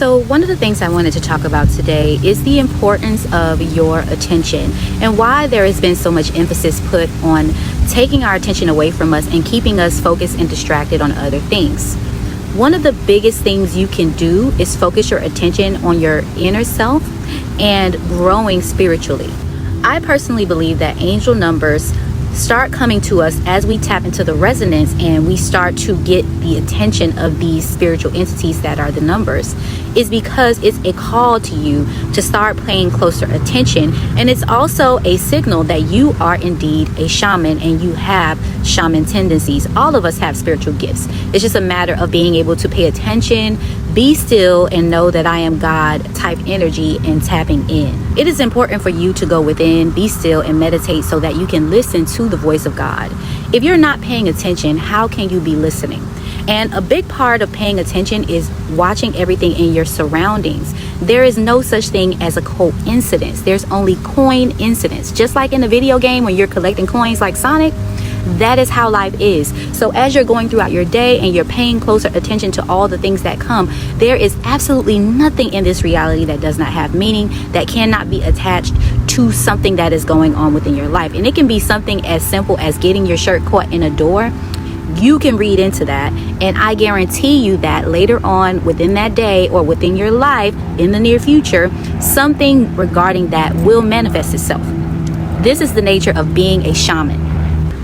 So one of the things I wanted to talk about today is the importance of your attention and why there has been so much emphasis put on taking our attention away from us and keeping us focused and distracted on other things. One of the biggest things you can do is focus your attention on your inner self and growing spiritually. I personally believe that angel numbers start coming to us as we tap into the resonance and we start to get the attention of these spiritual entities that are the numbers, is because it's a call to you to start paying closer attention. And it's also a signal that you are indeed a shaman and you have shaman tendencies. All of us have spiritual gifts. It's just a matter of being able to pay attention, be still, and know that I am God type energy and tapping in. It is important for you to go within, be still, and meditate so that you can listen to the voice of God. If you're not paying attention, how can you be listening? And a big part of paying attention is watching everything in your surroundings. There is no such thing as a coincidence. There's only coin incidents. Just like in a video game when you're collecting coins like Sonic, that is how life is. So as you're going throughout your day and you're paying closer attention to all the things that come, there is absolutely nothing in this reality that does not have meaning, that cannot be attached to something that is going on within your life. And it can be something as simple as getting your shirt caught in a door. You can read into that, and I guarantee you that later on within that day or within your life in the near future, something regarding that will manifest itself. This is the nature of being a shaman.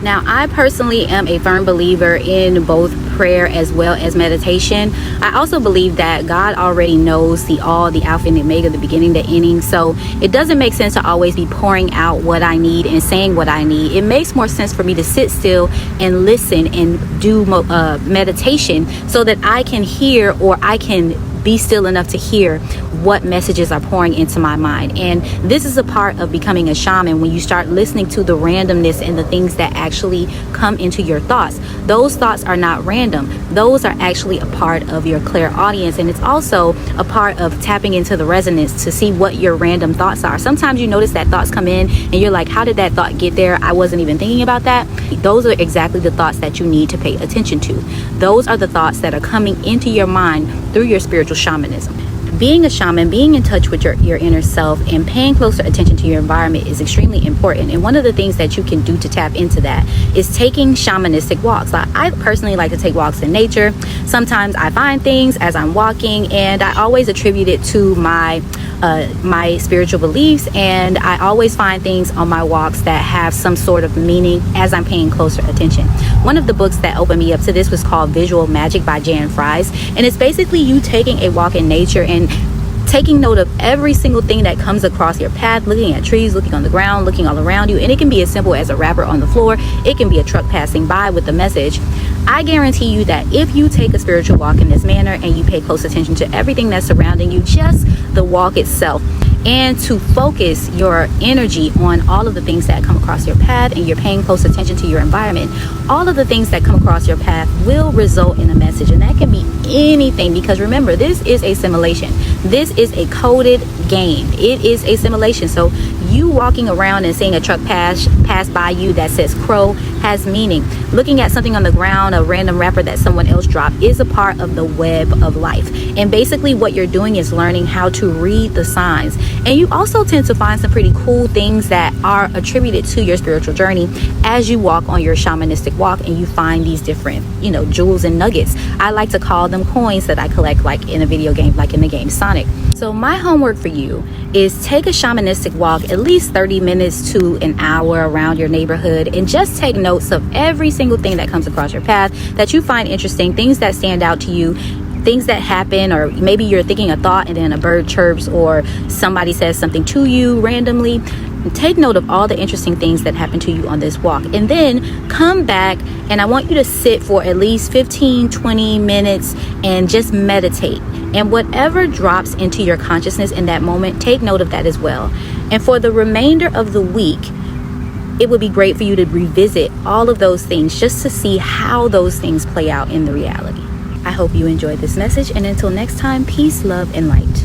Now, I personally am a firm believer in both prayer as well as meditation. I also believe that God already knows the all, the alpha and the omega, the beginning, the ending. So it doesn't make sense to always be pouring out what I need and saying what I need. It makes more sense for me to sit still and listen and do meditation so that I can hear, or I can be still enough to hear what messages are pouring into my mind. And this is a part of becoming a shaman, when you start listening to the randomness and the things that actually come into your thoughts. Those thoughts are not random. Those are actually a part of your clairaudience, and it's also a part of tapping into the resonance to see what your random thoughts are. Sometimes you notice that thoughts come in and you're like, how did that thought get there? I wasn't even thinking about that. Those are exactly the thoughts that you need to pay attention to. Those are the thoughts that are coming into your mind through your spiritual shamanism. Being a shaman, being in touch with your inner self and paying closer attention to your environment is extremely important. And one of the things that you can do to tap into that is taking shamanistic walks. I personally like to take walks in nature. Sometimes I find things as I'm walking, and I always attribute it to my spiritual beliefs, and I always find things on my walks that have some sort of meaning as I'm paying closer attention. One of the books that opened me up to this was called Visual Magic by Jan Fries, and it's basically you taking a walk in nature and taking note of every single thing that comes across your path, looking at trees, looking on the ground, looking all around you. And it can be as simple as a wrapper on the floor. It can be a truck passing by with a message. I guarantee you that if you take a spiritual walk in this manner and you pay close attention to everything that's surrounding you, just the walk itself, and to focus your energy on all of the things that come across your path, and you're paying close attention to your environment, all of the things that come across your path will result in a message. And that can be anything, because remember, this is a simulation. This is a coded game. It is a simulation. So you walking around and seeing a truck pass by you that says crow has meaning. Looking at something on the ground, a random wrapper that someone else dropped, is a part of the web of life. And basically what you're doing is learning how to read the signs. And you also tend to find some pretty cool things that are attributed to your spiritual journey as you walk on your shamanistic walk, and you find these different, jewels and nuggets. I like to call them coins that I collect, like in a video game, like in the game Sonic. So my homework for you is take a shamanistic walk at least 30 minutes to an hour around your neighborhood, and just take notes of every single thing that comes across your path that you find interesting, things that stand out to you, things that happen, or maybe you're thinking a thought and then a bird chirps or somebody says something to you randomly. Take note of all the interesting things that happen to you on this walk, and then come back, and I want you to sit for at least 15-20 minutes and just meditate. And whatever drops into your consciousness in that moment, take note of that as well. And for the remainder of the week, it would be great for you to revisit all of those things just to see how those things play out in the reality. I hope you enjoyed this message, and until next time, peace, love, and light.